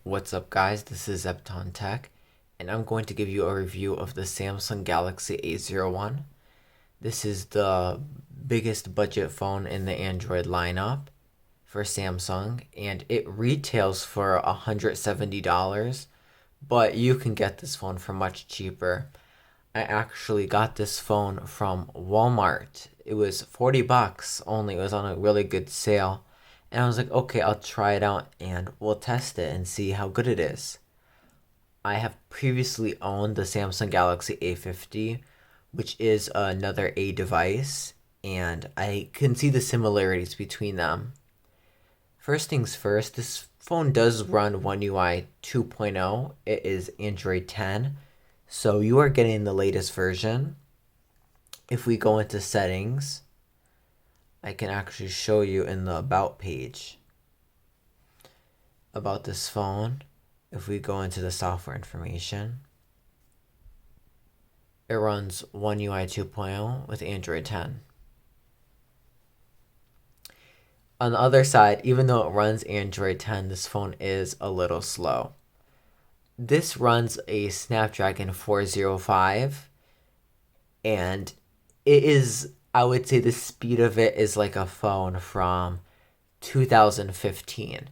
What's up, guys? This is Zepton Tech, and I'm going to give you a review of the Samsung Galaxy A01. This is the biggest budget phone in the Android lineup for Samsung, and it retails for $170, but you can get this phone for much cheaper. I actually got this phone from Walmart. It was 40 bucks only. It was on a really good sale. And I was like, okay, I'll try it out and we'll test it and see how good it is. I have previously owned the Samsung Galaxy A50, which is another A device, and I can see the similarities between them. First things first, this phone does run One UI 2.0. It is Android 10, so you are getting the latest version. If we go into settings, I can actually show you in the About page about this phone. If we go into the software information, it runs One UI 2.0 with Android 10. On the other side, even though it runs Android 10, this phone is a little slow. This runs a Snapdragon 405, and it is, I would say the speed of it is like a phone from 2015.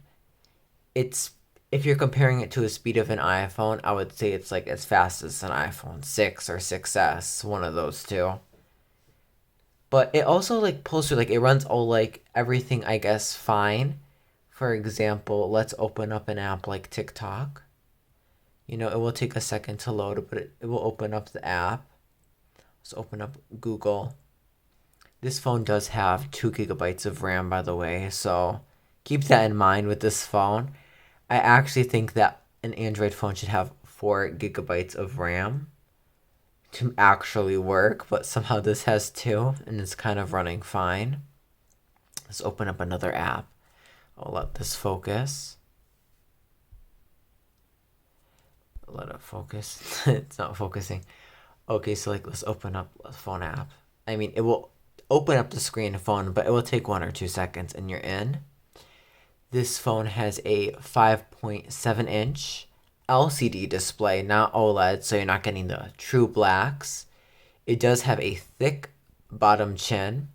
It's If you're comparing it to the speed of an iPhone, I would say it's like as fast as an iPhone 6 or 6S, one of those two. But it also like pulls through, like it runs all like everything, I guess, fine. For example, let's open up an app like TikTok. It will take a second to load, but it will open up the app. Let's open up Google. This phone does have 2 gigabytes of RAM, by the way, so keep that in mind with this phone. I actually think that an Android phone should have 4 gigabytes of RAM to actually work, but somehow this has 2 and it's kind of running fine. Let's open up another app. I'll let this focus. Let it focus. It's not focusing. Okay, so like let's open up a phone app. I mean, it will open up the screen phone, but it will take 1 or 2 seconds and you're in. This phone has a 5.7-inch LCD display, not OLED, so you're not getting the true blacks. It does have a thick bottom chin.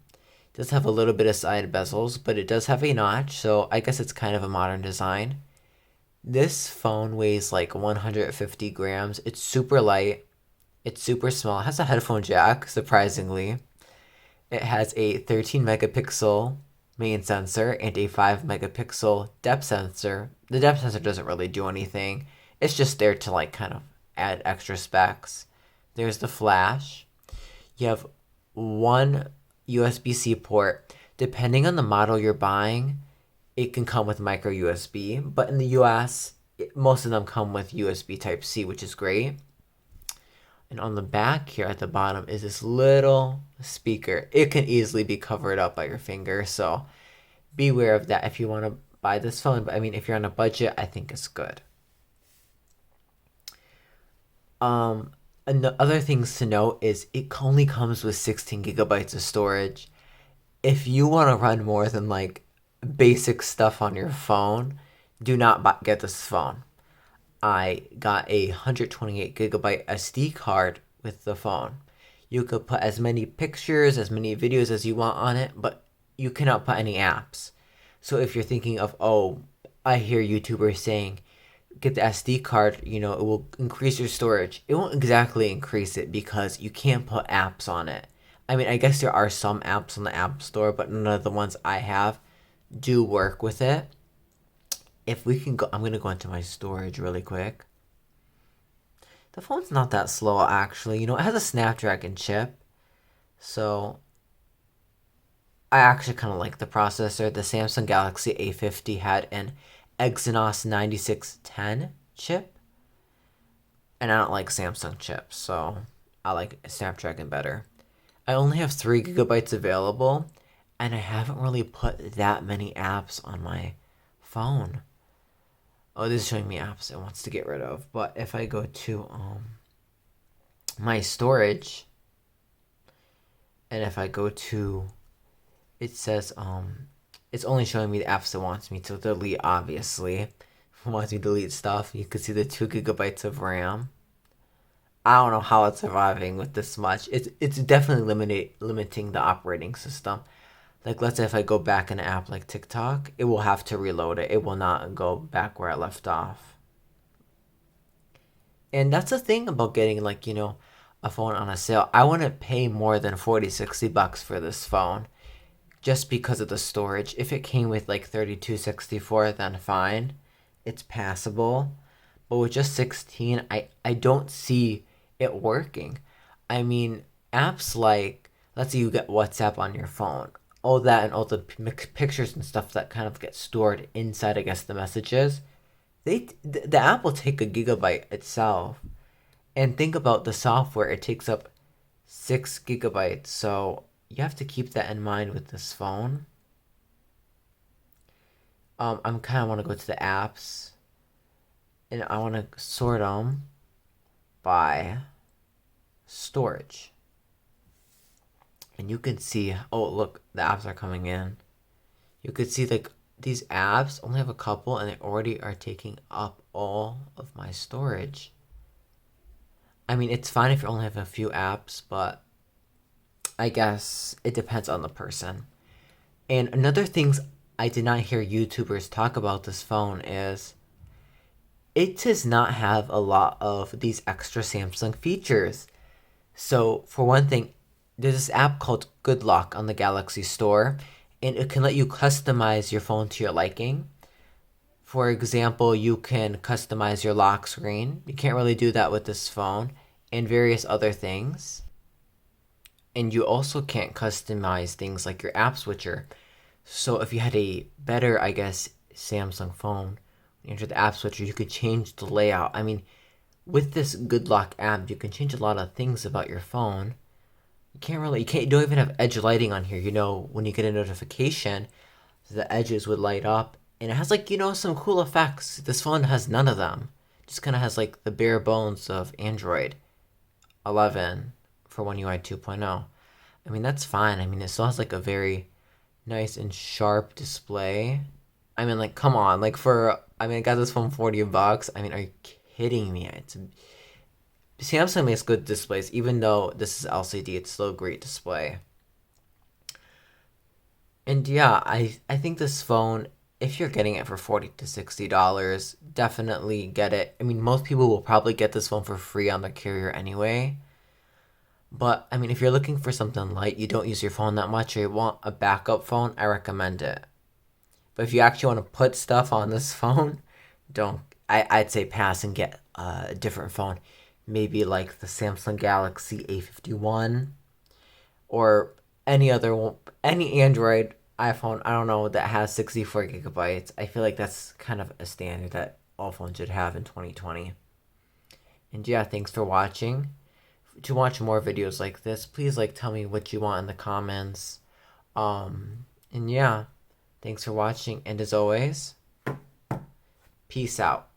It does have a little bit of side bezels, but it does have a notch, so I guess it's kind of a modern design. This phone weighs like 150 grams. It's super light. It's super small. It has a headphone jack, surprisingly. It has a 13 megapixel main sensor and a 5 megapixel depth sensor. The depth sensor doesn't really do anything. It's just there to like kind of add extra specs. There's the flash. You have one USB-C port. Depending on the model you're buying, it can come with micro USB, but in the US, most of them come with USB Type C, which is great. And on the back here at the bottom is this little speaker. It can easily be covered up by your finger, so beware of that if you want to buy this phone. But I mean, if you're on a budget, I think it's good. And the other things to note is it only comes with 16 gigabytes of storage. If you want to run more than like basic stuff on your phone, do not get this phone. I got a 128 gigabyte SD card with the phone. You could put as many pictures, as many videos as you want on it, but you cannot put any apps. So if you're thinking of, oh, I hear YouTubers saying, get the SD card, it will increase your storage. It won't exactly increase it because you can't put apps on it. I mean, I guess there are some apps on the App Store, but none of the ones I have do work with it. If we can go, I'm going to go into my storage really quick. The phone's not that slow, actually. It has a Snapdragon chip. So, I actually kind of like the processor. The Samsung Galaxy A50 had an Exynos 9610 chip. And I don't like Samsung chips, so I like Snapdragon better. I only have 3 gigabytes available, and I haven't really put that many apps on my phone. Oh, this is showing me apps it wants to get rid of. But if I go to my storage, and if I go to, it says it's only showing me the apps it wants me to delete, obviously. wants me to delete stuff. You can see the 2 gigabytes of RAM. I don't know how it's surviving with this much. It's definitely limiting the operating system. Like, let's say if I go back in an app like TikTok, it will have to reload it. It will not go back where I left off. And that's the thing about getting, like, a phone on a sale. I wouldn't pay more than 40, $60 for this phone just because of the storage. If it came with like 3264, then fine. It's passable. But with just 16, I don't see it working. I mean, apps like, let's say you get WhatsApp on your phone, all that and all the pictures and stuff that kind of get stored inside, I guess, the messages, the app will take a gigabyte itself. And think about the software, it takes up 6 gigabytes. So you have to keep that in mind with this phone. I'm kind of want to go to the apps, and I want to sort them by storage. And you can see, oh look, the apps are coming in. You could see like these apps only have a couple and they already are taking up all of my storage. I mean, it's fine if you only have a few apps, but I guess it depends on the person. And another things I did not hear YouTubers talk about this phone is it does not have a lot of these extra Samsung features. So for one thing, there's this app called Good Lock on the Galaxy Store, and it can let you customize your phone to your liking. For example, you can customize your lock screen. You can't really do that with this phone, and various other things. And you also can't customize things like your app switcher. So if you had a better, I guess, Samsung phone, when you enter the app switcher, you could change the layout. I mean, with this Good Lock app, you can change a lot of things about your phone. You don't even have edge lighting on here. When you get a notification, the edges would light up. And it has like, some cool effects. This phone has none of them. It just kind of has like the bare bones of Android 11 for One UI 2.0. I mean, that's fine. I mean, it still has like a very nice and sharp display. I mean, like, come on. I got this phone $40. I mean, are you kidding me? Samsung makes good displays. Even though this is LCD, it's still a great display. And yeah, I think this phone, if you're getting it for $40 to $60, definitely get it. I mean, most people will probably get this phone for free on their carrier anyway. But, I mean, if you're looking for something light, you don't use your phone that much, or you want a backup phone, I recommend it. But if you actually want to put stuff on this phone, I'd say pass and get a different phone. Maybe like the Samsung Galaxy A01, or any Android iPhone, I don't know, that has 64 gigabytes. I feel like that's kind of a standard that all phones should have in 2020. And yeah, thanks for watching. To watch more videos like this, please tell me what you want in the comments. And yeah, thanks for watching, and as always, peace out.